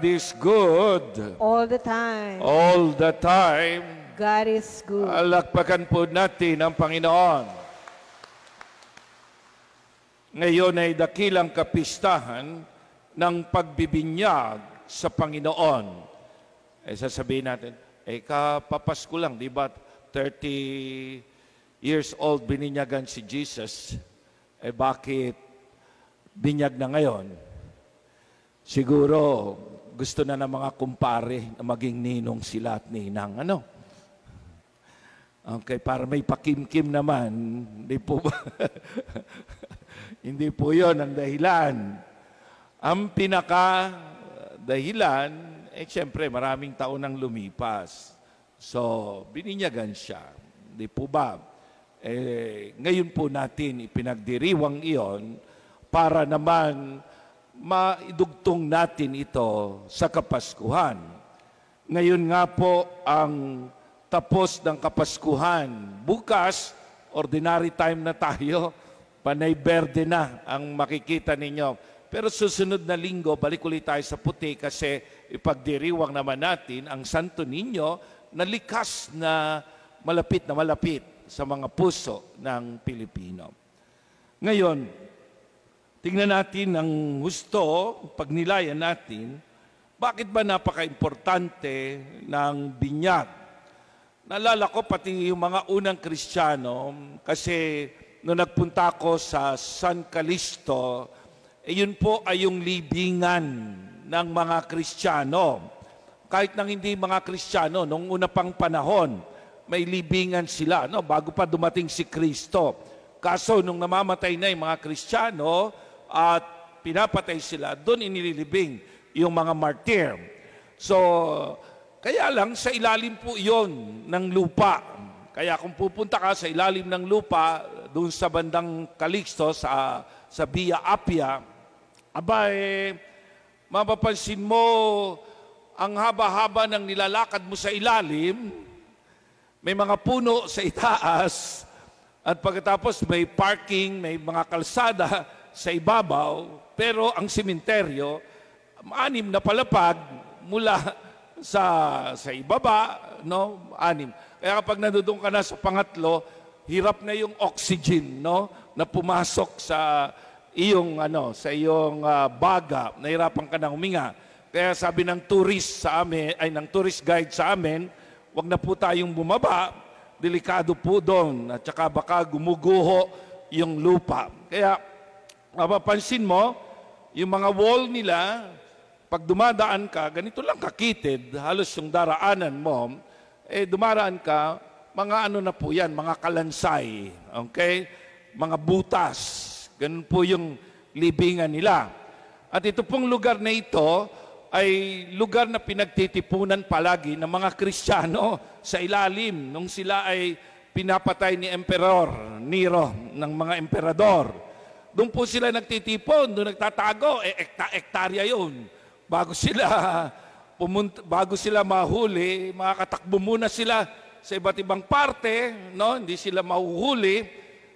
God is good. All the time. All the time. God is good. Alakpakan po natin ang Panginoon. Ngayon ay dakilang kapistahan ng pagbibinyag sa Panginoon. Sasabihin natin, kapapasko lang, di ba? 30 years old bininyagan si Jesus. Bakit binyag na ngayon? Siguro gusto na ng mga kumpare na maging ninong sila at ninang. Ano? Okay, para may pakimkim naman. Hindi po ba? Hindi po yun ang dahilan. Ang pinaka-dahilan, siyempre maraming taon nang lumipas. So, bininyagan siya. Hindi po ba? Ngayon po natin ipinagdiriwang iyon para naman maidugtong natin ito sa Kapaskuhan. Ngayon nga po ang tapos ng Kapaskuhan. Bukas, ordinary time na tayo, panay berde na ang makikita ninyo. Pero susunod na linggo, balik ulit tayo sa puti kasi ipagdiriwang naman natin ang Santo Niño na likas na malapit sa mga puso ng Pilipino. Ngayon, tingnan natin ang husto, pagnilayan natin, bakit ba napaka-importante ng binyag? Naalala ko pati yung mga unang Kristiyano, kasi nung nagpunta ako sa San Calixto, yun po ay yung libingan ng mga Kristiyano. Kahit nang hindi mga Kristiyano, nung una pang panahon, may libingan sila, no? Bago pa dumating si Kristo. Kaso nung namamatay na yung mga Kristiyano at pinapatay sila, doon inililibing yung mga martir. So, kaya lang sa ilalim po yon ng lupa. Kaya kung pupunta ka sa ilalim ng lupa, doon sa bandang Calixto, sa Via Appia, mapapansin mo ang haba-haba ng nilalakad mo sa ilalim, may mga puno sa itaas, at pagkatapos may parking, may mga kalsada sa ibabaw, pero ang sementeryo, 6 na palapag mula sa ibaba, no? 6. Kaya kapag nandoon ka na sa pangatlo, hirap na yung oxygen, no? Na pumasok sa iyong baga, nahirapan ka na huminga. Kaya sabi ng tourist guide sa amin, wag na po tayong bumaba, delikado po doon, at saka baka gumuguho yung lupa. Kaya mapapansin mo, yung mga wall nila, pag dumadaan ka, ganito lang kakitid, halos yung daraanan mo, dumaraan ka, mga na po yan, mga kalansay, okay? Mga butas, ganun po yung libingan nila. At ito pong lugar na ito ay lugar na pinagtitipunan palagi ng mga Kristiyano sa ilalim nung sila ay pinapatay ni Emperor Nero, ng mga emperador. Doon po sila nagtitipon, doon nagtatago, ektarya yun. Bago sila mahuli, makakatakbo muna sila sa iba't ibang parte, no? Hindi sila mahuhuli.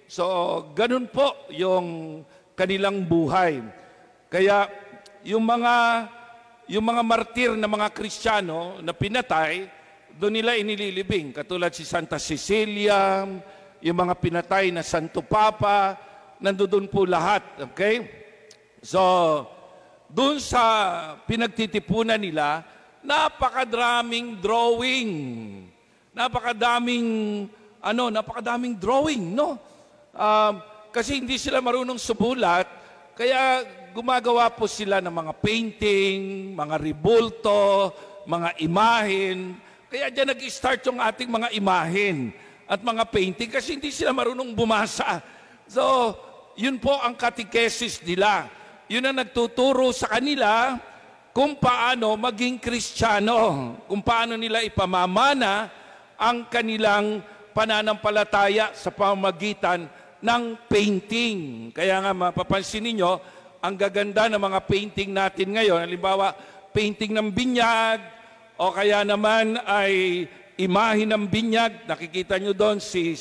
So, ganun po yung kanilang buhay. Kaya, yung mga martir na mga Kristiyano na pinatay, doon nila inililibing. Katulad si Santa Cecilia, yung mga pinatay na Santo Papa, nandoon po lahat. Okay? So, doon sa pinagtitipunan nila, napakadaming drawing. Napakadaming drawing, no? Kasi hindi sila marunong sumulat, kaya gumagawa po sila ng mga painting, mga ribulto, mga imahen. Kaya dyan nag-start yung ating mga imahen at mga painting kasi hindi sila marunong bumasa. So, yun po ang katekesis nila. Yun ang nagtuturo sa kanila kung paano maging Kristiyano, kung paano nila ipamamana ang kanilang pananampalataya sa pamamagitan ng painting. Kaya nga mapapansin ninyo, ang gaganda ng mga painting natin ngayon, halimbawa, painting ng binyag, o kaya naman ay imahe ng binyag, nakikita nyo doon si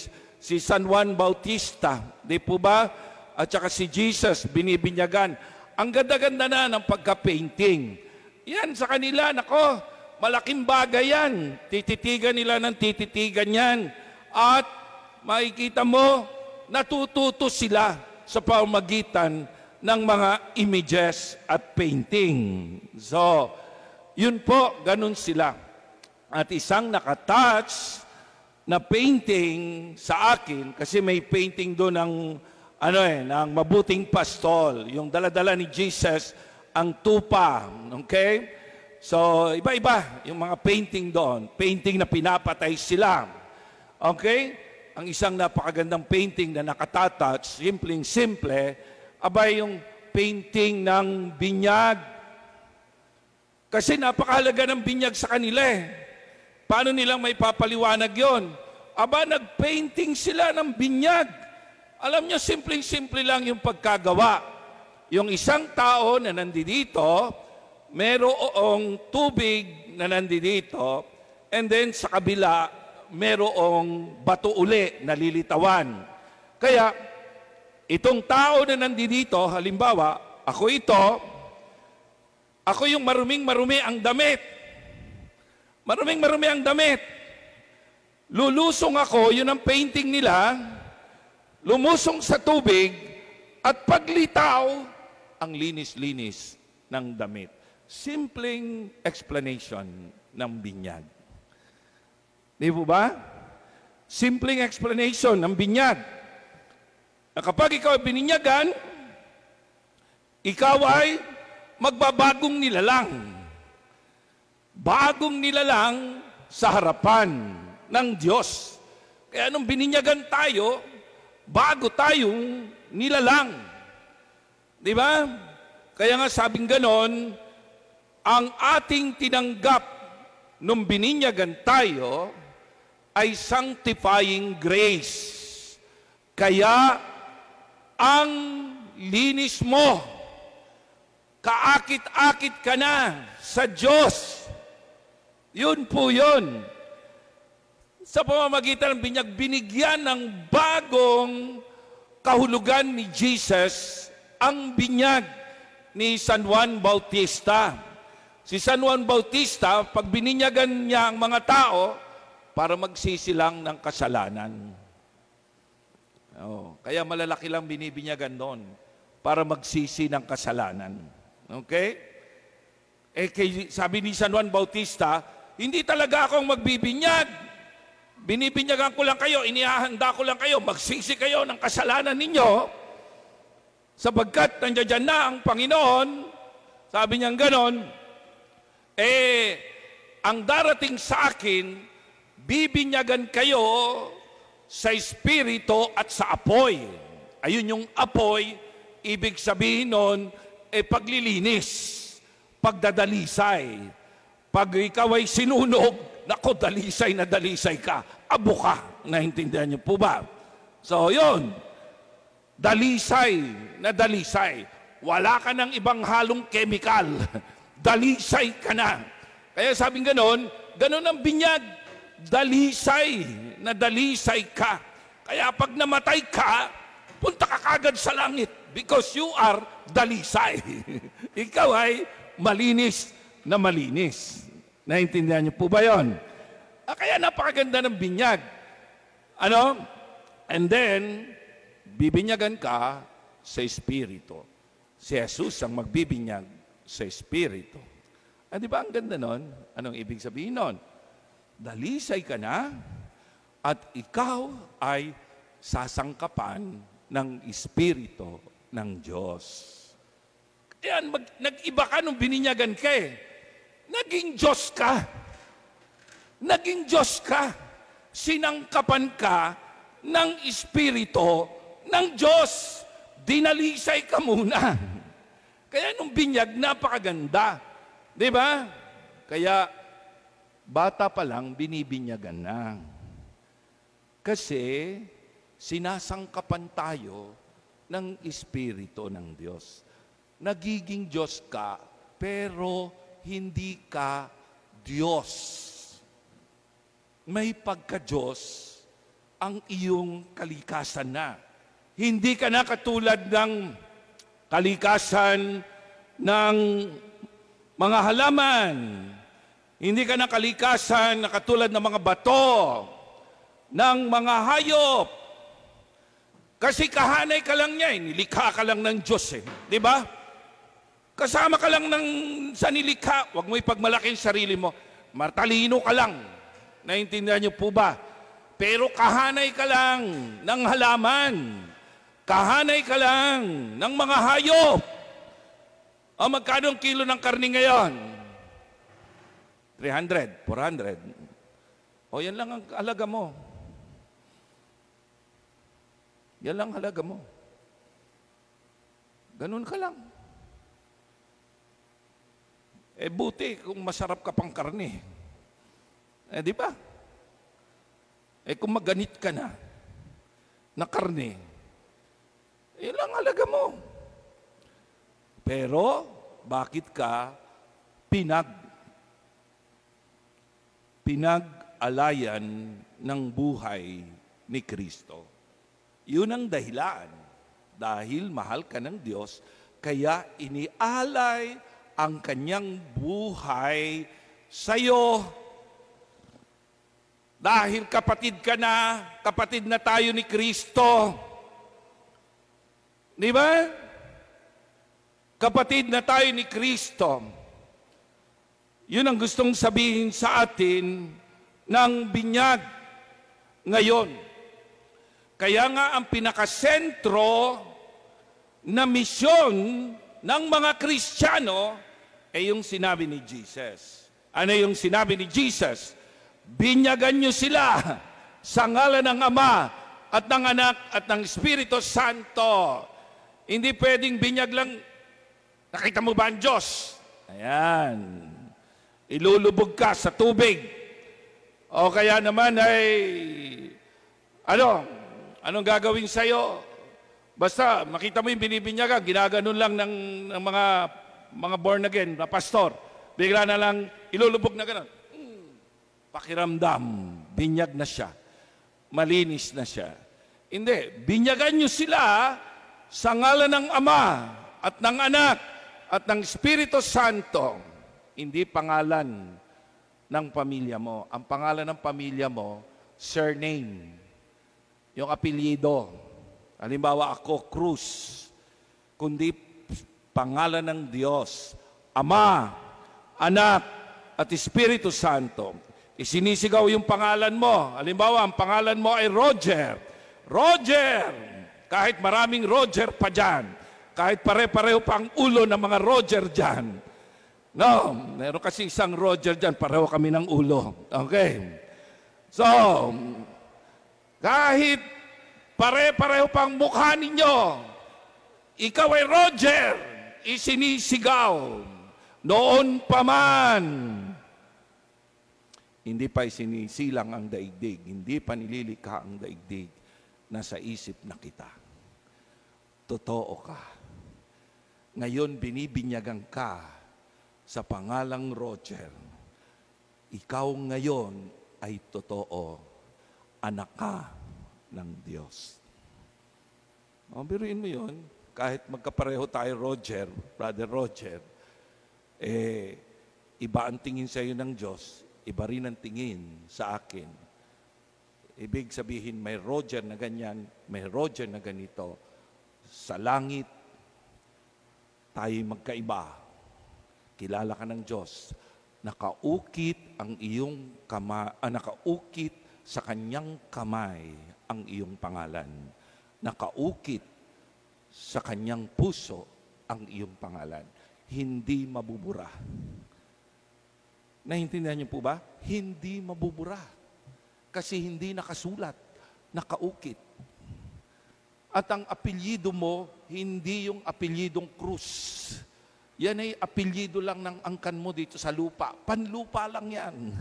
San Juan Bautista, di po ba? At saka si Jesus, binibinyagan. Ang ganda-ganda na ng pagka-painting. Yan sa kanila, nako, malaking bagay yan. Tititigan nila ng tititigan yan. At makikita mo, natututo sila sa pamamagitan ng mga images at painting. So, yun po, ganun sila. At isang nakatouch na painting sa akin, kasi may painting doon ng, ng mabuting pastol, yung daladala ni Jesus, ang tupa, okay? So, iba-iba yung mga painting doon. Painting na pinapatay sila. Okay? Ang isang napakagandang painting na nakatatouch, simpleng-simple, abay yung painting ng binyag. Kasi napakahalaga ng binyag sa kanila eh. Paano nilang may papaliwanag yon? Aba, nag-painting sila ng binyag. Alam nyo, simpleng-simple lang yung pagkagawa. Yung isang tao na nandito, merong tubig na nandito, and then sa kabila, merong bato uli na lilitawan. Kaya, itong tao na nandito, halimbawa, ako yung maruming-marumi ang damit. Maruming-marumi ang damit. Lulusong ako, yun ang painting nila, lumusong sa tubig, at paglitaw, ang linis-linis ng damit. Simpleng explanation ng binyag. Di po ba? Simpleng explanation ng binyag. Na kapag ikaw ay bininyagan, ikaw ay magbabagong nilalang. Bagong nilalang sa harapan ng Diyos. Kaya nung bininyagan tayo, bago tayong nilalang. Di ba? Kaya nga sabing ganon, ang ating tinanggap nung bininyagan tayo ay sanctifying grace. Kaya ang linis mo, kaakit-akit ka na sa Diyos. Yun po yun. Sa pamamagitan ng binyag, binigyan ng bagong kahulugan ni Jesus ang binyag ni San Juan Bautista. Si San Juan Bautista, pag bininyagan niya ang mga tao, para magsisilang ng kasalanan. Kaya malalaki lang binibinyagan doon, para magsisi ng kasalanan. Okay? Sabi ni San Juan Bautista, hindi talaga akong magbibinyag. Binibinyagan ko lang kayo, inihahanda ko lang kayo, magsisi kayo ng kasalanan ninyo, sapagkat nandiyan na ang Panginoon. Sabi niya ganon, ang darating sa akin, bibinyagan kayo sa Espiritu at sa apoy. Ayun yung apoy, ibig sabihin nun, paglilinis, pagdadalisay. Pag ikaw ay sinunog, nako, dalisay na dalisay ka, abo ka. Naintindihan niyo po ba? So, yun. Dalisay na dalisay. Wala ka ng ibang halong chemical. Dalisay ka na. Kaya sabing ganon ang binyag. Dalisay na dalisay ka. Kaya pag namatay ka, punta ka kagad sa langit because you are dalisay. Ikaw ay malinis na malinis. Naintindihan niyo po ba yun? Kaya napakaganda ng binyag. And then, bibinyagan ka sa Espiritu. Si Jesus ang magbibinyag sa Espiritu. Di ba ang ganda nun? Anong ibig sabihin nun? Dalisay ka na at ikaw ay sasangkapan ng Espiritu ng Diyos. Kaya nag-iba ka nung bininyagan ka eh. Naging Diyos ka. Naging Diyos ka. Sinangkapan ka ng Espiritu ng Diyos. Dinalisay ka muna. Kaya nung binyag, napakaganda. Di ba? Kaya, bata pa lang, binibinyagan na. Kasi, sinasangkapan tayo ng Espiritu ng Diyos. Nagiging Diyos ka, pero hindi ka Diyos. May pagka-Diyos ang iyong kalikasan na. Hindi ka na katulad ng kalikasan ng mga halaman. Hindi ka ng kalikasan na katulad ng mga bato, ng mga hayop. Kasi kahanay ka lang niya, nilikha ka lang ng Diyos di ba? Kasama ka lang sa nilikha. Huwag mo ipagmalaki ang sarili mo. Matalino ka lang. Naintindihan niyo po ba? Pero kahanay ka lang ng halaman. Kahanay ka lang ng mga hayop. O magkano ang kilo ng karne ngayon? 300, 400. O yan lang ang halaga mo. Yan lang halaga mo. Ganun ka lang. Buti kung masarap ka pang karne. Di ba? Kung maganit ka na karne, yan lang halaga mo. Pero, bakit ka pinag-alayan ng buhay ni Kristo? Yun ang dahilan. Dahil mahal ka ng Diyos, kaya inialay ang kanyang buhay sa'yo. Dahil kapatid ka na, kapatid na tayo ni Kristo. Di ba? Kapatid na tayo ni Kristo. Yun ang gustong sabihin sa atin ng binyag ngayon. Kaya nga ang pinakasentro na misyon ng mga Kristiyano ay yung sinabi ni Jesus. Ano yung sinabi ni Jesus? Binyagan nyo sila sa ngalan ng Ama at ng Anak at ng Espiritu Santo. Hindi pwedeng binyag lang. Nakita mo ba ang Diyos? Ayan. Ilulubog ka sa tubig. O kaya naman ay anong gagawin sa'yo? Basta makita mo yung binibinyagan, ginaganon lang ng mga born again na pastor. Bigla na lang ilulubog na gano'n. Pakiramdam, binyag na siya. Malinis na siya. Hindi, binyagan nyo sila sa ngalan ng Ama at ng Anak at ng Espiritu Santo. Hindi pangalan ng pamilya mo. Ang pangalan ng pamilya mo, surname. Yung apelyido. Halimbawa ako, Cruz. Kundi pangalan ng Diyos. Ama, Anak, at Espiritu Santo. Isinisigaw yung pangalan mo. Halimbawa, ang pangalan mo ay Roger. Roger! Kahit maraming Roger pa dyan. Kahit pare-pareho pa ang ulo ng mga Roger dyan. No, meron kasi isang Roger dyan, pareho kami ng ulo. Okay? So, kahit pare-pareho pang mukha ninyo, ikaw ay Roger, isinisigaw. Noon pa man, hindi pa isinisilang ang daigdig, hindi pa nililikha ang daigdig, nasa isip na kita. Totoo ka. Ngayon, binibinyagan ka sa pangalang Roger. Ikaw ngayon ay totoo, anak ka ng Diyos. Biruin mo yun, kahit magkapareho tayo Roger, Brother Roger, iba ang tingin sa iyo ng Diyos, iba rin ang tingin sa akin. Ibig sabihin, may Roger na ganyan, may Roger na ganito. Sa langit, tayo'y magkaiba. Kilala ka ng Diyos. Nakaukit ang iyong nakaukit sa kanyang kamay ang iyong pangalan. Nakaukit sa kanyang puso ang iyong pangalan. Hindi mabubura. Naintindihan niyo po ba? Hindi mabubura. Kasi hindi nakasulat, nakaukit. At ang apelyido mo, hindi yung apelyidong Cruz. Yan ay apelyido lang ng angkan mo dito sa lupa. Panlupa lang yan.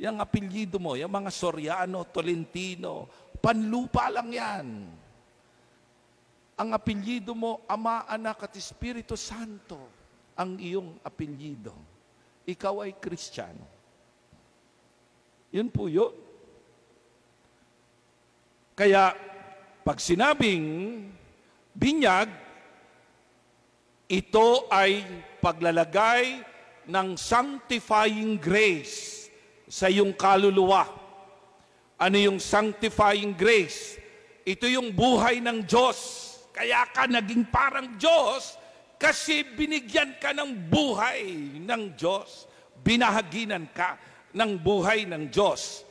Yung apelyido mo, yung mga Soriano, Tolentino, panlupa lang yan. Ang apelyido mo, Ama, Anak at Espiritu Santo, ang iyong apelyido. Ikaw ay Kristiyano. Yun po yun. Kaya, pag sinabing binyag, Ito ay paglalagay ng sanctifying grace sa iyong kaluluwa. Ano yung sanctifying grace? Ito yung buhay ng Diyos. Kaya ka naging parang Diyos kasi binigyan ka ng buhay ng Diyos. Binahaginan ka ng buhay ng Diyos.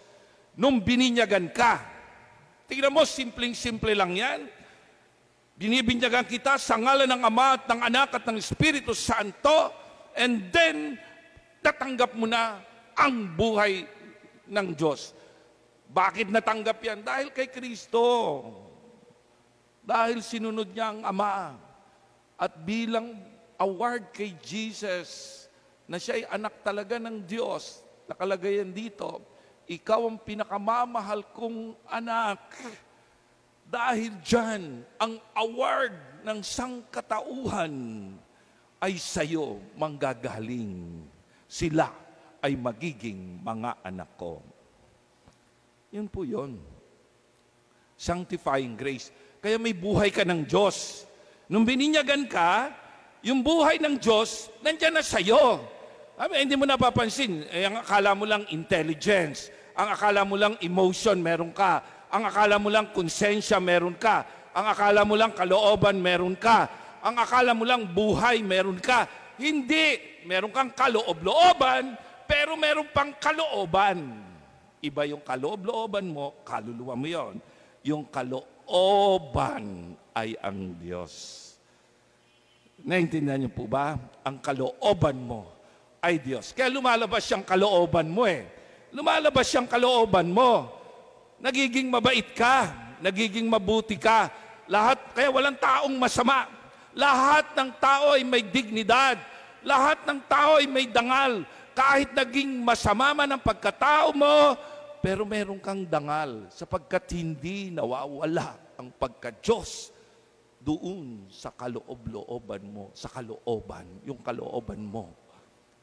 Nung bininyagan ka, tingnan mo, simpleng-simple lang yan. Binibinyagan kita sa ngalan ng Ama at ng Anak at ng Espiritu Santo, and then natanggap mo na ang buhay ng Diyos. Bakit natanggap yan? Dahil kay Kristo. Dahil sinunod niya ang Ama. At bilang award kay Jesus, na siya ay anak talaga ng Diyos, nakalagay yan dito, ikaw ang pinakamamahal kong anak. Dahil dyan, ang award ng sangkatauhan ay sa'yo manggagaling. Sila ay magiging mga anak ko. Yun po yun. Sanctifying grace. Kaya may buhay ka ng Diyos. Nung bininyagan ka, yung buhay ng Diyos, nandyan na sa'yo. Hindi mo napapansin. Ang akala mo lang intelligence. Ang akala mo lang emotion, meron ka. Ang akala mo lang konsensya, meron ka. Ang akala mo lang kalooban, meron ka. Ang akala mo lang buhay, meron ka. Hindi. Meron kang kaloob-looban, pero meron pang kalooban. Iba yung kaloob-looban mo, kaluluwa mo yon. Yung kalooban ay ang Diyos. Naintindihan niyo po ba? Ang kalooban mo ay Diyos. Kaya lumalabas siyang kalooban mo eh. Lumalabas siyang kalooban mo. Nagiging mabait ka, nagiging mabuti ka. Lahat, kaya walang taong masama. Lahat ng tao ay may dignidad. Lahat ng tao ay may dangal. Kahit naging masama man ang pagkatao mo, pero meron kang dangal sapagkat hindi nawawala ang pagka-Diyos doon sa kaloob-looban mo, sa kalooban, yung kalooban mo,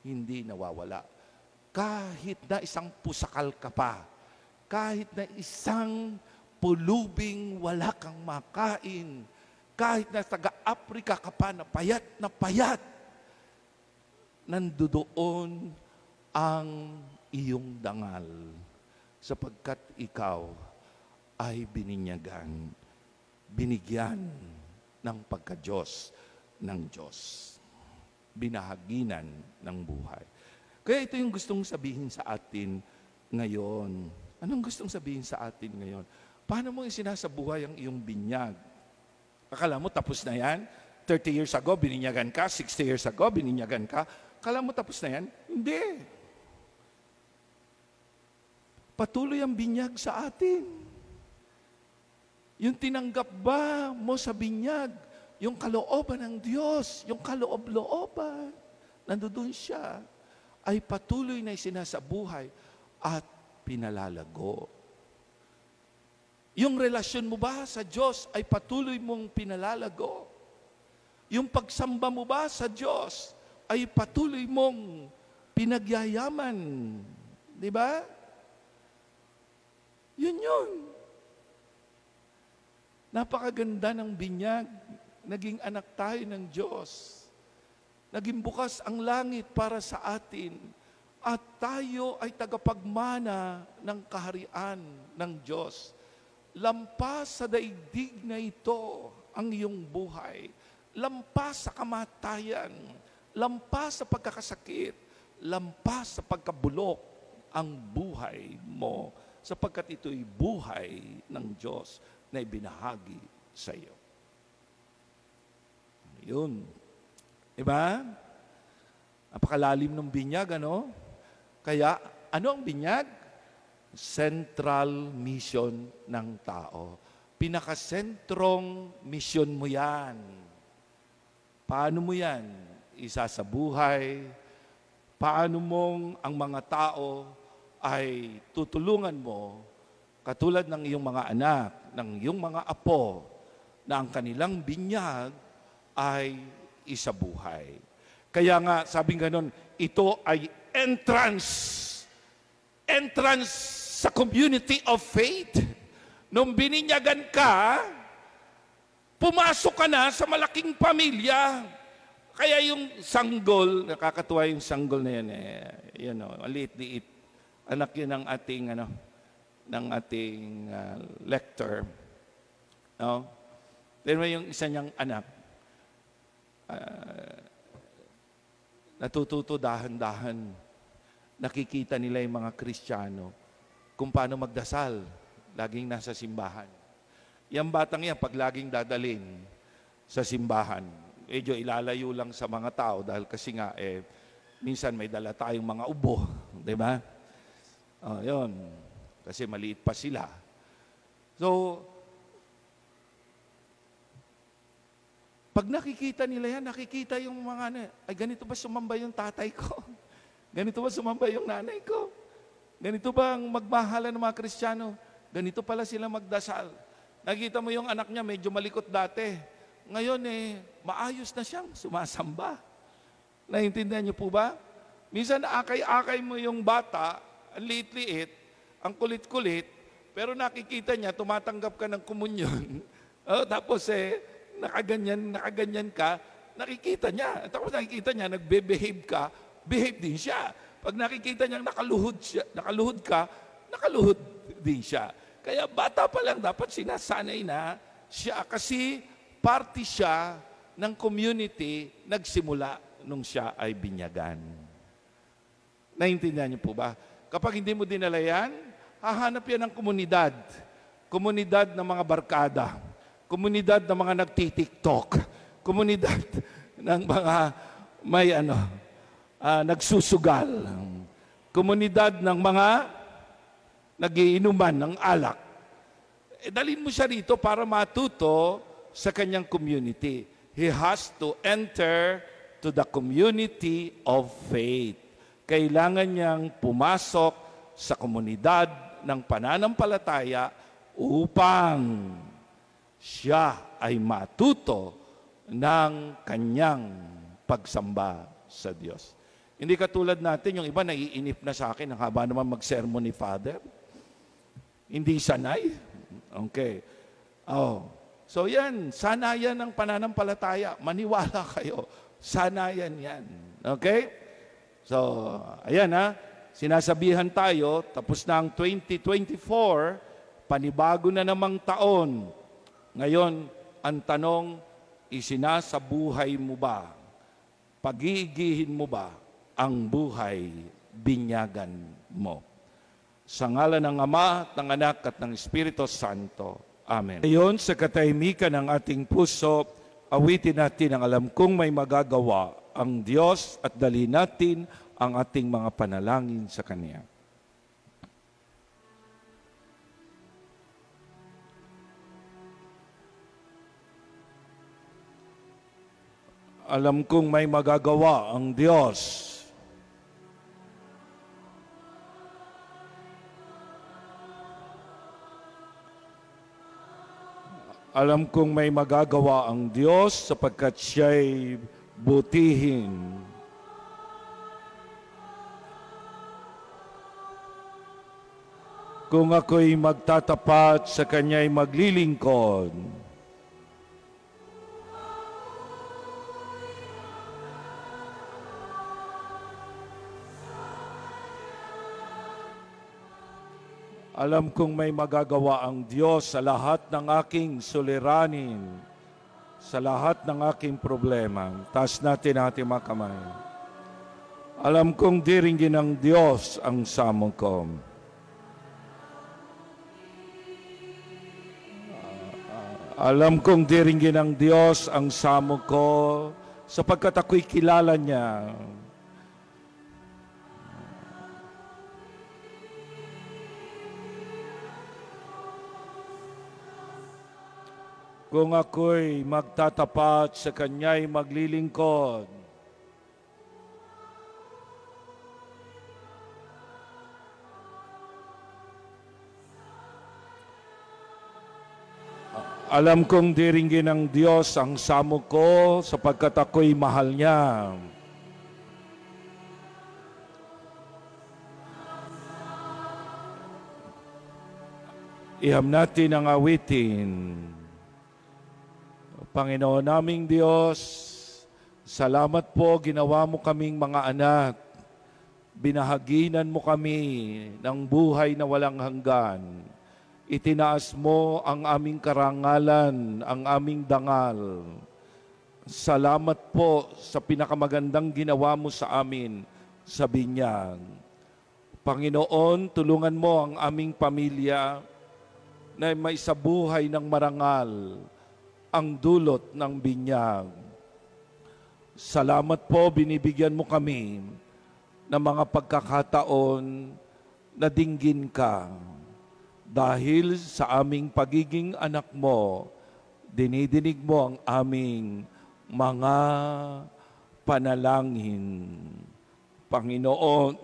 hindi nawawala. Kahit na isang pusakal ka pa, kahit na isang pulubing wala kang makain, kahit na taga-Afrika ka pa na payat, nandoon ang iyong dangal sapagkat ikaw ay bininyagan, binigyan ng pagka-Diyos ng Diyos. Binahaginan ng buhay. Kaya ito yung gustong sabihin sa atin ngayon. Anong gustong sabihin sa atin ngayon? Paano mo isinasabuhay ang iyong binyag? Akala mo tapos na yan? 30 years ago, bininyagan ka. 60 years ago, bininyagan ka. Akala mo tapos na yan? Hindi. Patuloy ang binyag sa atin. Yung tinanggap ba mo sa binyag, yung kalooban ng Diyos, yung kaloob-looban, nandoon siya, ay patuloy na isinasabuhay at pinalalago. Yung relasyon mo ba sa Diyos ay patuloy mong pinalalago? Yung pagsamba mo ba sa Diyos ay patuloy mong pinagyayaman? Di ba? Yun. Napakaganda ng binyag. Naging anak tayo ng Diyos. Naging bukas ang langit para sa atin. At tayo ay tagapagmana ng kaharian ng Diyos. Lampas sa daigdig na ito ang iyong buhay. Lampas sa kamatayan. Lampas sa pagkakasakit. Lampas sa pagkabulok ang buhay mo. Sapagkat ito'y buhay ng Diyos na ibinahagi sa iyo. Yun. Diba? Napakalalim ng binyag, ano? Kaya, ano ang binyag? Central mission ng tao. Pinakasentrong mission mo yan. Paano mo yan? Isa sa buhay. Paano mong ang mga tao ay tutulungan mo katulad ng iyong mga anak, ng iyong mga apo, na ang kanilang binyag ay isabuhay. Kaya nga, sabing ganon, ito ay entrance sa community of faith. Nung bininyagan ka, pumasok ka na sa malaking pamilya. Kaya yung sanggol, nakakatuwa yung sanggol na yan maliit-liit. Anak yun ng ating lector. No? Pero yung isa niyang anak, natututo dahan-dahan. Nakikita nila yung mga Kristiyano kung paano magdasal. Laging nasa simbahan. Yung batang yan, pag laging dadalhin sa simbahan, medyo ilalayo lang sa mga tao dahil kasi nga, minsan may dala tayong mga ubo. Di ba? Yun. Kasi maliit pa sila. So, pag nakikita nila yan, nakikita yung mga, ay ganito ba sumamba yung tatay ko? Ganito ba sumamba yung nanay ko? Ganito ba ang magmahalan ng mga Kristiyano? Ganito pala sila magdasal. Nakita mo yung anak niya, medyo malikot dati. Ngayon maayos na siyang sumasamba. Naiintindihan niyo po ba? Minsan akay-akay mo yung bata, ang liit-liit, ang kulit-kulit, pero nakikita niya, tumatanggap ka ng komunyon. Tapos nakaganyan ka, nakikita niya. Tapos nakikita niya, nagbe-behave ka, behave din siya. Pag nakikita niya nakaluhod ka, nakaluhod din siya. Kaya bata pa lang dapat sinasanay na siya kasi party siya ng community nagsimula nung siya ay binyagan. Naintindihan niyo po ba? Kapag hindi mo dinala yan, hahanap yan ng komunidad. Komunidad ng mga barkada. Komunidad ng mga nagtitiktok. Komunidad ng mga may nagsusugal. Komunidad ng mga nagiinuman ng alak. Dalhin mo siya rito para matuto sa kanyang community. He has to enter to the community of faith. Kailangan niyang pumasok sa komunidad ng pananampalataya upang siya ay matuto ng kanyang pagsamba sa Diyos. Hindi katulad natin, yung iba naiinip na sa akin, ang haba naman mag-sermon ni Father. Hindi sanay. Okay. So yan, sanayan ng pananampalataya. Maniwala kayo. Sanayan yan. Okay? So, ayan sinasabihan tayo, tapos na ang 2024, panibago na namang taon. Ngayon, ang tanong, isinasabuhay mo ba? Pag-iigihin mo ba ang buhay binyagan mo? Sa ngalan ng Ama, ng Anak, at ng Espiritu Santo. Amen. Ngayon, sa katahimikan ng ating puso, awitin natin ang alam kong may magagawa ang Diyos at dalhin natin ang ating mga panalangin sa Kanya. Alam kong may magagawa ang Diyos. Alam kong may magagawa ang Diyos sapagkat siya'y butihin. Kung ako'y magtatapat sa Kanya'y maglilingkod. Alam kong may magagawa ang Diyos sa lahat ng aking suliranin, sa lahat ng aking problema. Taas natin ating mga kamay. Alam kong diringgin ng Diyos ang samo ko. Alam kong diringgin ng Diyos ang samo ko sapagkat ako'y kilala niya. Kung ako'y magtatapat sa Kanya'y maglilingkod. Alam kong diringgin ng Diyos ang samo ko sapagkat ako'y mahal niya. Iham natin ang awitin. Panginoon naming Diyos, Salamat po, ginawa mo kaming mga anak. Binahaginan mo kami ng buhay na walang hanggan. Itinaas mo ang aming karangalan, ang aming dangal. Salamat po sa pinakamagandang ginawa mo sa amin sa binyag. Panginoon, tulungan mo ang aming pamilya na may sabuhay ng marangal ang dulot ng binyag. Salamat po, binibigyan mo kami ng mga pagkakataon na dinggin ka. Dahil sa aming pagiging anak mo, dinidinig mo ang aming mga panalangin. Panginoon,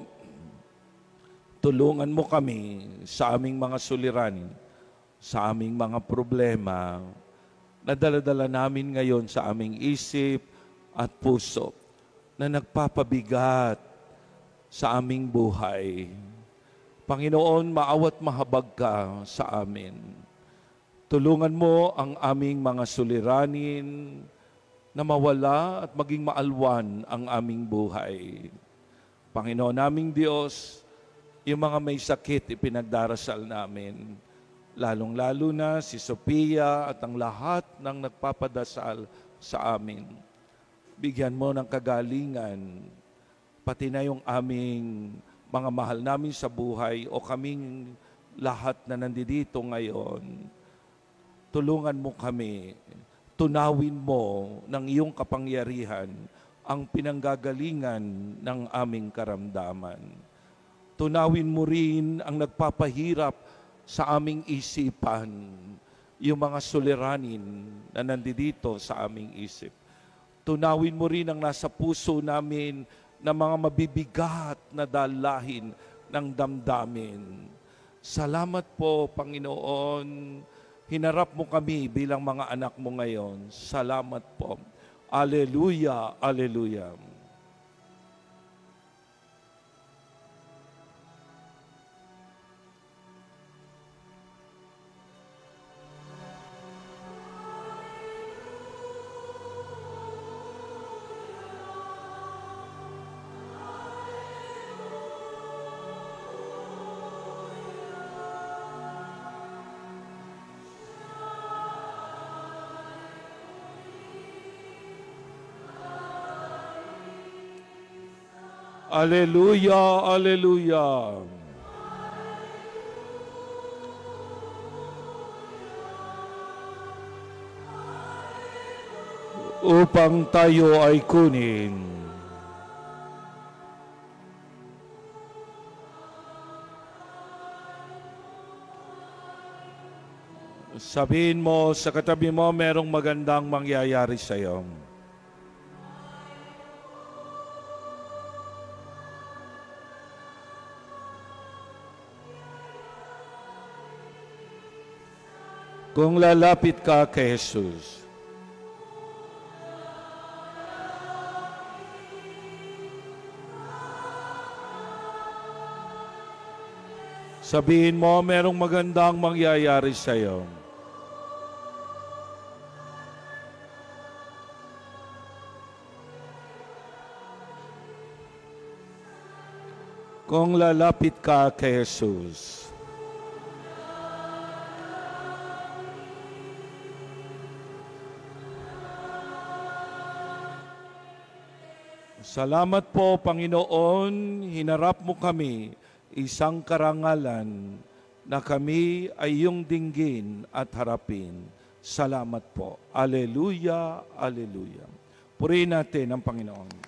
tulungan mo kami sa aming mga suliranin, sa aming mga problema na dala-dala namin ngayon sa aming isip at puso na nagpapabigat sa aming buhay. Panginoon, maawat mahabag ka sa amin. Tulungan mo ang aming mga suliranin na mawala at maging maalwan ang aming buhay. Panginoon naming Diyos, yung mga may sakit ipinagdarasal namin, lalong-lalo na si Sophia at ang lahat ng nagpapadasal sa amin. Bigyan mo ng kagalingan, pati na yung aming mga mahal namin sa buhay o kaming lahat na nandito ngayon. Tulungan mo kami, tunawin mo ng iyong kapangyarihan ang pinanggagalingan ng aming karamdaman. Tunawin mo rin ang nagpapahirap sa aming isipan, yung mga suliranin na nandito sa aming isip. Tunawin mo rin ang nasa puso namin na mga mabibigat na dalahin ng damdamin. Salamat po, Panginoon. Hinarap mo kami bilang mga anak mo ngayon. Salamat po. Alleluia, alleluia. Alleluia, alleluia. Upang tayo ay kunin. Sabihin mo sa katabi mo, merong magandang mangyayari sa iyo. Kung lalapit ka kay Jesus, sabihin mo, merong magandang mangyayari sa iyo. Kung lalapit ka kay Jesus, salamat po, Panginoon, hinarap mo kami, isang karangalan na kami ay iyong dinggin at harapin. Salamat po. Alleluia, alleluia. Purihin natin ang Panginoon.